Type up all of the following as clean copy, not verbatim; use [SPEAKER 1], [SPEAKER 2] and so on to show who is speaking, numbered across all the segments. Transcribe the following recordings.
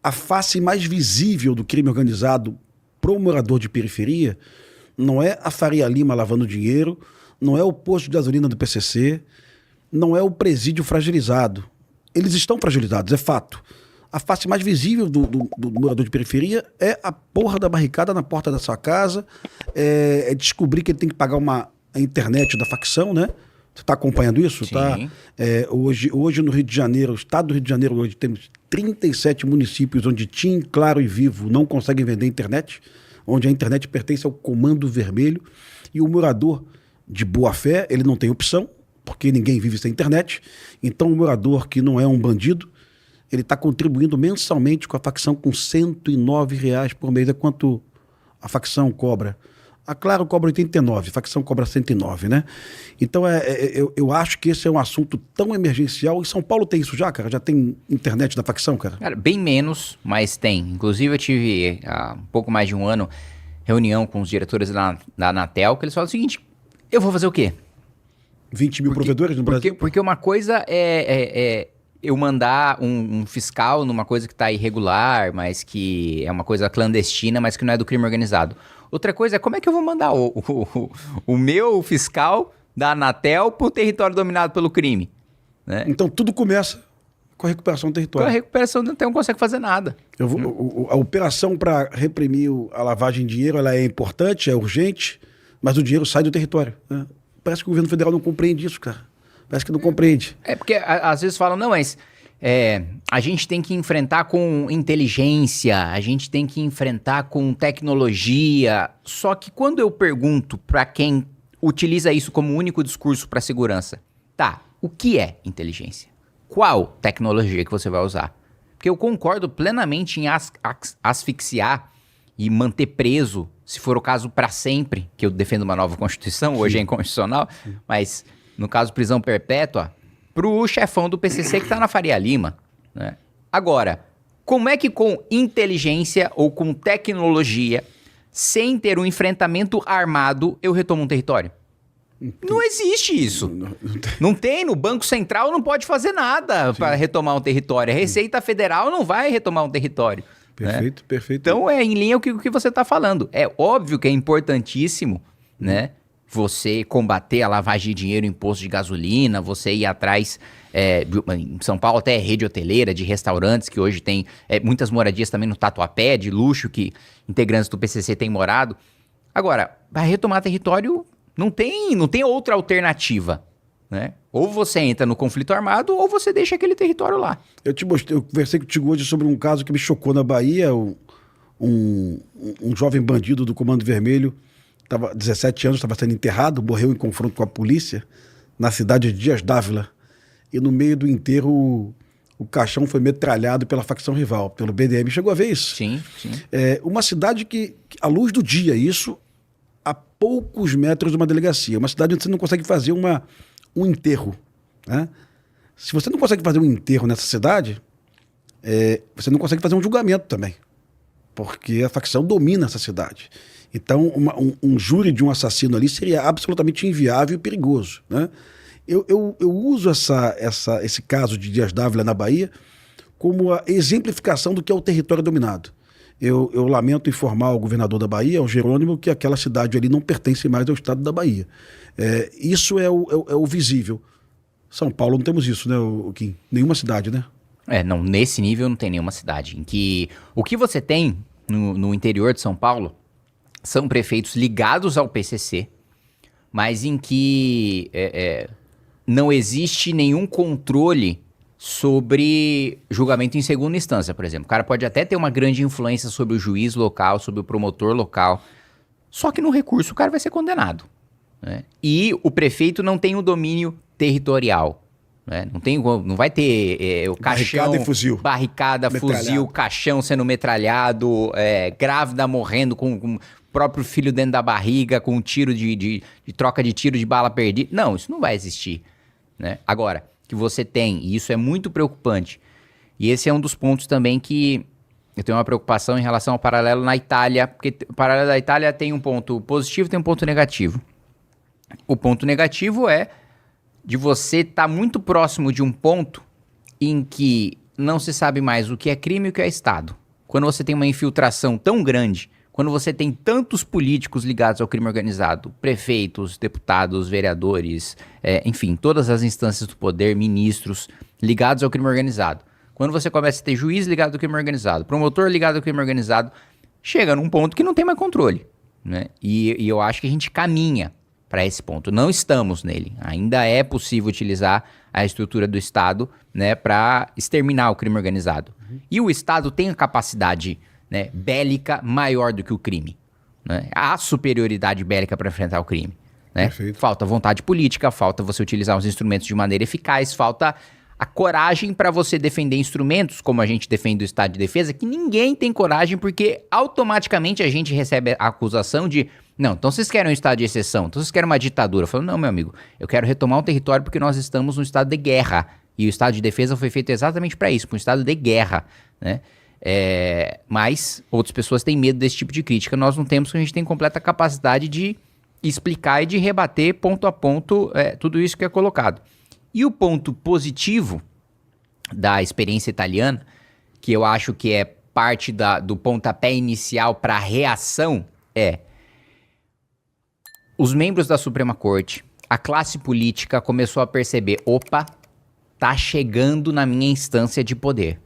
[SPEAKER 1] a face mais visível do crime organizado para o morador de periferia não é a Faria Lima lavando dinheiro, não é o posto de gasolina do PCC, não é o presídio fragilizado. Eles estão fragilizados, é fato. A face mais visível do morador de periferia é a porra da barricada na porta da sua casa, é descobrir que ele tem que pagar a internet da facção, né? Você está acompanhando isso?
[SPEAKER 2] Sim.
[SPEAKER 1] Tá? Hoje no Rio de Janeiro, o estado do Rio de Janeiro, hoje temos 37 municípios onde TIM, Claro e Vivo não conseguem vender internet, onde a internet pertence ao Comando Vermelho, e o morador de boa fé, ele não tem opção, porque ninguém vive sem internet. Então o morador que não é um bandido, ele está contribuindo mensalmente com a facção com R$109 por mês, é quanto a facção cobra. A Claro cobra 89, a facção cobra 109, né? Então eu acho que esse é um assunto tão emergencial. Em São Paulo tem isso já, cara? Já tem internet da facção, cara?
[SPEAKER 2] Cara, bem menos, mas tem. Inclusive eu tive há um pouco mais de um ano reunião com os diretores da Anatel, que eles falam o seguinte: eu vou fazer o quê?
[SPEAKER 1] 20 mil provedores no Brasil?
[SPEAKER 2] Porque uma coisa é eu mandar um fiscal numa coisa que está irregular, mas que é uma coisa clandestina, mas que não é do crime organizado. Outra coisa é como é que eu vou mandar o meu fiscal da Anatel para o território dominado pelo crime, né?
[SPEAKER 1] Então tudo começa com a recuperação do território.
[SPEAKER 2] Com a recuperação do território não consegue fazer nada.
[SPEAKER 1] A operação para reprimir a lavagem de dinheiro, ela é importante, é urgente, mas o dinheiro sai do território, né? Parece que o governo federal não compreende isso, cara. Parece que não compreende.
[SPEAKER 2] É porque às vezes falam, não, mas a gente tem que enfrentar com inteligência, a gente tem que enfrentar com tecnologia. Só que quando eu pergunto para quem utiliza isso como único discurso para segurança, tá, o que é inteligência? Qual tecnologia que você vai usar? Porque eu concordo plenamente em asfixiar e manter preso, se for o caso, para sempre, que eu defendo uma nova Constituição, hoje é inconstitucional, mas no caso prisão perpétua, pro chefão do PCC que tá na Faria Lima, né? Agora, como é que com inteligência ou com tecnologia, sem ter um enfrentamento armado, eu retomo um território? Não existe isso. Não tem. No Banco Central não pode fazer nada para retomar um território. A Receita Federal não vai retomar um território.
[SPEAKER 1] Perfeito, né? Perfeito.
[SPEAKER 2] Então é em linha com o que você está falando. É óbvio que é importantíssimo, né? Você combater a lavagem de dinheiro, imposto de gasolina, você ir atrás, em São Paulo até rede hoteleira, de restaurantes, que hoje tem muitas moradias também no Tatuapé, de luxo, que integrantes do PCC têm morado. Agora, para retomar território, não tem outra alternativa, né? Ou você entra no conflito armado, ou você deixa aquele território lá. Eu
[SPEAKER 1] conversei contigo hoje sobre um caso que me chocou na Bahia, um jovem bandido do Comando Vermelho, 17 anos, estava sendo enterrado, morreu em confronto com a polícia na cidade de Dias Dávila. E no meio do enterro, o caixão foi metralhado pela facção rival, pelo BDM. Chegou a ver isso?
[SPEAKER 2] Sim, sim.
[SPEAKER 1] Uma cidade que, à luz do dia, isso, a poucos metros de uma delegacia. Uma cidade onde você não consegue fazer um enterro, né? Se você não consegue fazer um enterro nessa cidade, você não consegue fazer um julgamento também, porque a facção domina essa cidade. Então, um júri de um assassino ali seria absolutamente inviável e perigoso, né? Eu uso esse caso de Dias Dávila na Bahia como a exemplificação do que é o território dominado. Eu lamento informar ao governador da Bahia, ao Jerônimo, que aquela cidade ali não pertence mais ao estado da Bahia. Isso é o visível. São Paulo não temos isso, né, Kim? Nenhuma cidade, né?
[SPEAKER 2] Não, nesse nível não tem nenhuma cidade. Em que o que você tem no interior de São Paulo são prefeitos ligados ao PCC, mas em que não existe nenhum controle sobre julgamento em segunda instância, por exemplo. O cara pode até ter uma grande influência sobre o juiz local, sobre o promotor local, só que no recurso o cara vai ser condenado, né? E o prefeito não tem o domínio territorial, né? Não vai ter o caixão,
[SPEAKER 1] barricada e fuzil,
[SPEAKER 2] fuzil, caixão sendo metralhado, grávida morrendo com o próprio filho dentro da barriga, com um tiro de troca de tiro de bala perdida. Não, isso não vai existir, né? Agora, que você tem, e isso é muito preocupante, e esse é um dos pontos também que eu tenho uma preocupação em relação ao paralelo na Itália, porque o paralelo da Itália tem um ponto positivo e tem um ponto negativo. O ponto negativo é de você estar muito próximo de um ponto em que não se sabe mais o que é crime e o que é Estado. Quando você tem uma infiltração tão grande, quando você tem tantos políticos ligados ao crime organizado, prefeitos, deputados, vereadores, enfim, todas as instâncias do poder, ministros ligados ao crime organizado. Quando você começa a ter juiz ligado ao crime organizado, promotor ligado ao crime organizado, chega num ponto que não tem mais controle, né? E eu acho que a gente caminha para esse ponto. Não estamos nele. Ainda é possível utilizar a estrutura do Estado, né, para exterminar o crime organizado. E o Estado tem a capacidade, né, bélica maior do que o crime, né? Há superioridade bélica para enfrentar o crime, né? Falta vontade política, falta você utilizar os instrumentos de maneira eficaz, falta a coragem para você defender instrumentos, como a gente defende o Estado de Defesa, que ninguém tem coragem, porque automaticamente a gente recebe a acusação de não, então vocês querem um estado de exceção, então vocês querem uma ditadura. Eu falo, não, meu amigo, eu quero retomar um território porque nós estamos num estado de guerra. E o estado de defesa foi feito exatamente para isso, para um estado de guerra, né? Mas outras pessoas têm medo desse tipo de crítica. Nós não temos, porque a gente tem completa capacidade de explicar e de rebater ponto a ponto tudo isso que é colocado. E o ponto positivo da experiência italiana, que eu acho que é parte do pontapé inicial para a reação, os membros da Suprema Corte, a classe política começou a perceber, opa, tá chegando na minha instância de poder.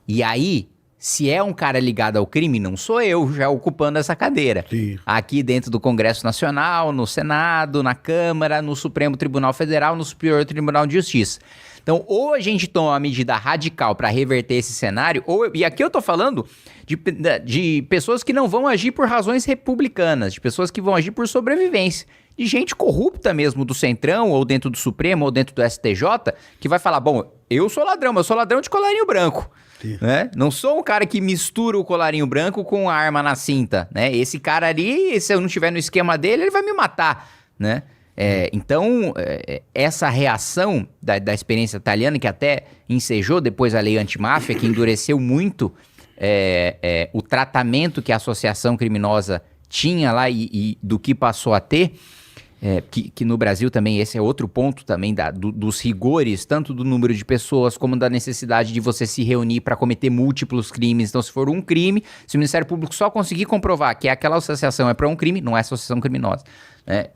[SPEAKER 2] E aí, se é um cara ligado ao crime, não sou eu já ocupando essa cadeira.
[SPEAKER 1] Sim.
[SPEAKER 2] Aqui dentro do Congresso Nacional, no Senado, na Câmara, no Supremo Tribunal Federal, no Superior Tribunal de Justiça. Então, ou a gente toma uma medida radical para reverter esse cenário, e aqui eu tô falando de pessoas que não vão agir por razões republicanas, de pessoas que vão agir por sobrevivência, de gente corrupta mesmo do Centrão, ou dentro do Supremo, ou dentro do STJ, que vai falar, bom, eu sou ladrão, mas eu sou ladrão de colarinho branco. Né? Não sou um cara que mistura o colarinho branco com a arma na cinta, né? Esse cara ali, se eu não estiver no esquema dele, ele vai me matar, né? Então, essa reação da experiência italiana, que até ensejou depois a lei antimáfia, que endureceu muito o tratamento que a associação criminosa tinha lá e do que passou a ter, que no Brasil também esse é outro ponto também dos rigores, tanto do número de pessoas como da necessidade de você se reunir para cometer múltiplos crimes. Então, se for um crime, se o Ministério Público só conseguir comprovar que aquela associação é para um crime, não é associação criminosa. Né?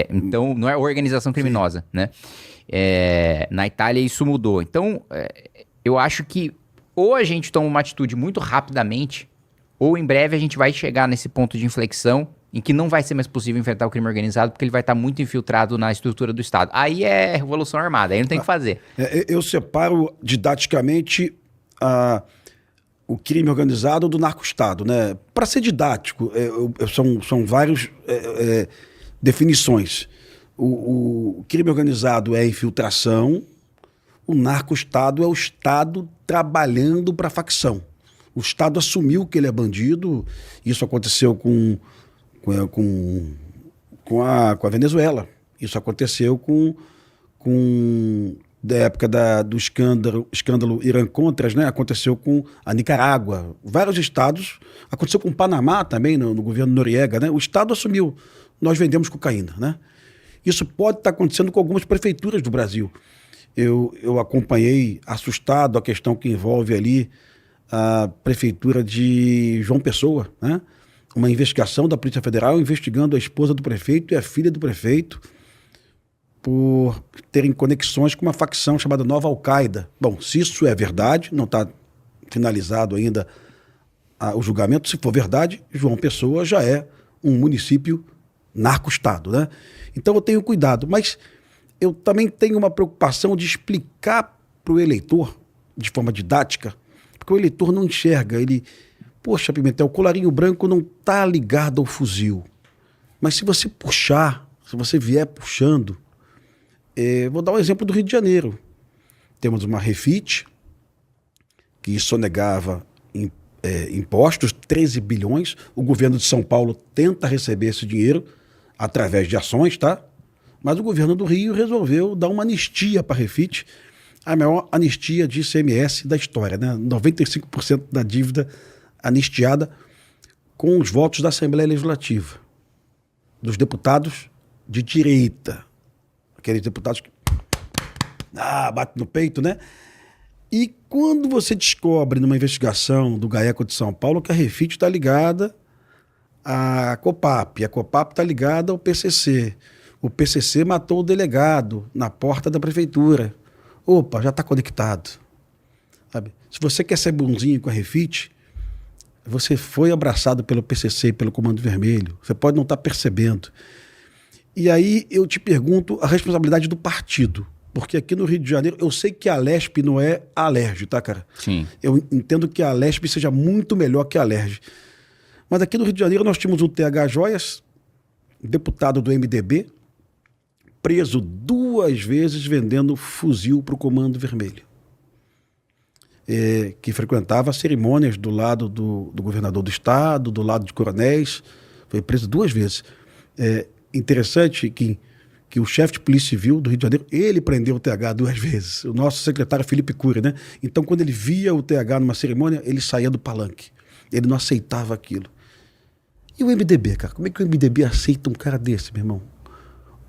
[SPEAKER 2] Então, não é organização criminosa. Né? Na Itália isso mudou. Então, eu acho que ou a gente toma uma atitude muito rapidamente, ou em breve a gente vai chegar nesse ponto de inflexão em que não vai ser mais possível enfrentar o crime organizado, porque ele vai estar muito infiltrado na estrutura do Estado. Aí é revolução armada, aí não tem o que fazer.
[SPEAKER 1] Eu separo didaticamente o crime organizado do narco-estado, né? Para ser didático, são várias definições. O crime organizado é a infiltração, o narco-estado é o Estado trabalhando para a facção. O Estado assumiu que ele é bandido, isso aconteceu com a Venezuela. Isso aconteceu da época do escândalo Irã-Contras, né? Aconteceu com a Nicarágua. Vários estados. Aconteceu com o Panamá também, no governo Noriega, né? O Estado assumiu. Nós vendemos cocaína, né? Isso pode estar acontecendo com algumas prefeituras do Brasil. Eu acompanhei, assustado, a questão que envolve ali a prefeitura de João Pessoa, né? Uma investigação da Polícia Federal investigando a esposa do prefeito e a filha do prefeito por terem conexões com uma facção chamada Nova Al-Qaeda. Bom, se isso é verdade, não está finalizado ainda o julgamento. Se for verdade, João Pessoa já é um município narco-estado, né? Então eu tenho cuidado, mas eu também tenho uma preocupação de explicar para o eleitor, de forma didática, porque o eleitor não enxerga, poxa, Pimentel, o colarinho branco não está ligado ao fuzil. Mas se você puxar, se você vier puxando, vou dar um exemplo do Rio de Janeiro. Temos uma Refit, que sonegava impostos, 13 bilhões. O governo de São Paulo tenta receber esse dinheiro através de ações, tá? Mas o governo do Rio resolveu dar uma anistia para a Refit, a maior anistia de ICMS da história, né? 95% da dívida anistiada com os votos da Assembleia Legislativa, dos deputados de direita, aqueles deputados que bate no peito, né? E quando você descobre numa investigação do GAECO de São Paulo que a Refit está ligada à Copap, e a Copap está ligada ao PCC. O PCC matou o delegado na porta da prefeitura. Opa, já está conectado. Sabe? Se você quer ser bonzinho com a Refit, você foi abraçado pelo PCC e pelo Comando Vermelho. Você pode não estar percebendo. E aí eu te pergunto a responsabilidade do partido. Porque aqui no Rio de Janeiro, eu sei que a Alesp não é a Alerj, tá, cara?
[SPEAKER 2] Sim.
[SPEAKER 1] Eu entendo que a Alesp seja muito melhor que a Alerj. Mas aqui no Rio de Janeiro nós tínhamos o TH Joias, deputado do MDB, preso 2 vezes vendendo fuzil para o Comando Vermelho. Que frequentava cerimônias do lado do governador do estado, do lado de coronéis. Foi preso 2 vezes. Interessante que o chefe de Polícia Civil do Rio de Janeiro, ele prendeu o TH 2 vezes. O nosso secretário Felipe Cury, né? Então, quando ele via o TH numa cerimônia, ele saía do palanque. Ele não aceitava aquilo. E o MDB, cara? Como é que o MDB aceita um cara desse, meu irmão?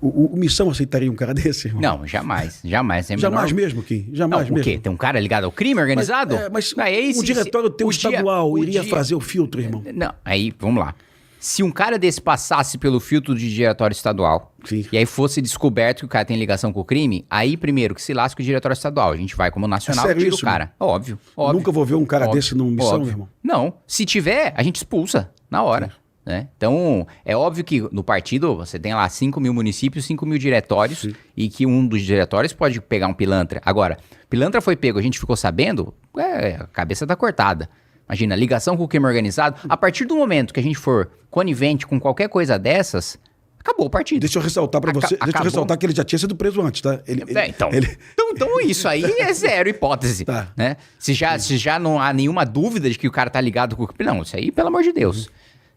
[SPEAKER 1] O Missão aceitaria um cara desse, irmão?
[SPEAKER 2] Não, jamais. Jamais.
[SPEAKER 1] Jamais mesmo, Kim? Jamais
[SPEAKER 2] não,
[SPEAKER 1] mesmo.
[SPEAKER 2] O quê? Tem um cara ligado ao crime organizado?
[SPEAKER 1] Mas
[SPEAKER 2] aí,
[SPEAKER 1] o diretório teu estadual iria fazer o filtro, irmão?
[SPEAKER 2] Não, aí, vamos lá. Se um cara desse passasse pelo filtro de diretório estadual,
[SPEAKER 1] sim,
[SPEAKER 2] e aí fosse descoberto que o cara tem ligação com o crime, aí primeiro que se lasca o diretório estadual. A gente vai como nacional e tira o cara. Mano? Óbvio.
[SPEAKER 1] Nunca vou ver um cara desse num Missão, meu irmão.
[SPEAKER 2] Não. Se tiver, a gente expulsa na hora. Sim. Né? Então, é óbvio que no partido você tem lá 5 mil municípios, 5 mil diretórios, sim, e que um dos diretórios pode pegar um pilantra. Agora, pilantra foi pego, a gente ficou sabendo, a cabeça tá cortada. Imagina, ligação com o crime organizado. A partir do momento que a gente for conivente com qualquer coisa dessas, acabou o partido.
[SPEAKER 1] Deixa eu ressaltar pra você, deixa eu ressaltar que ele já tinha sido preso antes, tá?
[SPEAKER 2] Então isso aí é zero hipótese.
[SPEAKER 1] Tá.
[SPEAKER 2] Né? Se já não há nenhuma dúvida de que o cara tá ligado com o crime, não, isso aí, pelo amor de Deus.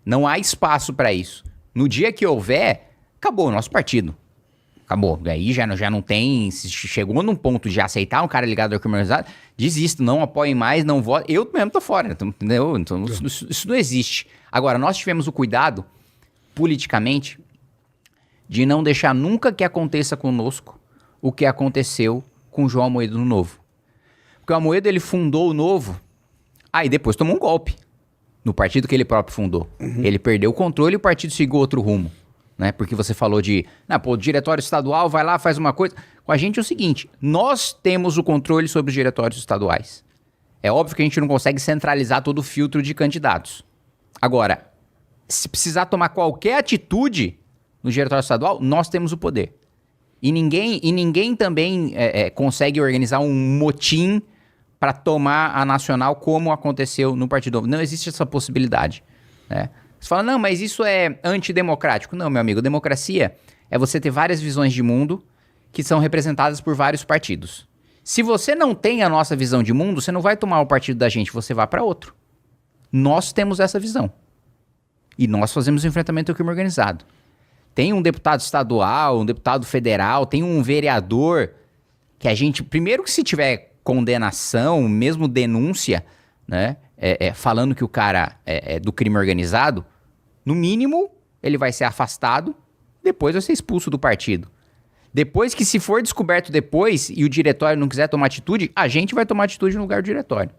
[SPEAKER 2] Não há espaço para isso. No dia que houver, acabou o nosso partido. Acabou. Aí já não tem... Se chegou num ponto de aceitar um cara ligado ao crime organizado, desisto, não apoiem mais, não voto. Eu mesmo tô fora, entendeu? Então, isso não existe. Agora, nós tivemos o cuidado, politicamente, de não deixar nunca que aconteça conosco o que aconteceu com o João Amoedo no Novo. Porque o Amoedo, ele fundou o Novo, aí depois tomou um golpe. No partido que ele próprio fundou. Uhum. Ele perdeu o controle e o partido seguiu outro rumo. Né? Porque você falou o diretório estadual vai lá, faz uma coisa. Com a gente é o seguinte, nós temos o controle sobre os diretórios estaduais. É óbvio que a gente não consegue centralizar todo o filtro de candidatos. Agora, se precisar tomar qualquer atitude no diretório estadual, nós temos o poder. E ninguém também consegue organizar um motim para tomar a nacional como aconteceu no Partido Novo. Não existe essa possibilidade. Né? Você fala, não, mas isso é antidemocrático. Não, meu amigo, democracia é você ter várias visões de mundo que são representadas por vários partidos. Se você não tem a nossa visão de mundo, você não vai tomar o partido da gente, você vai para outro. Nós temos essa visão. E nós fazemos o enfrentamento ao crime organizado. Tem um deputado estadual, um deputado federal, tem um vereador que a gente... Primeiro que se tiver condenação, mesmo denúncia, né, falando que o cara é do crime organizado, no mínimo ele vai ser afastado, depois vai ser expulso do partido. Depois que se for descoberto depois e o diretório não quiser tomar atitude, a gente vai tomar atitude no lugar do diretório.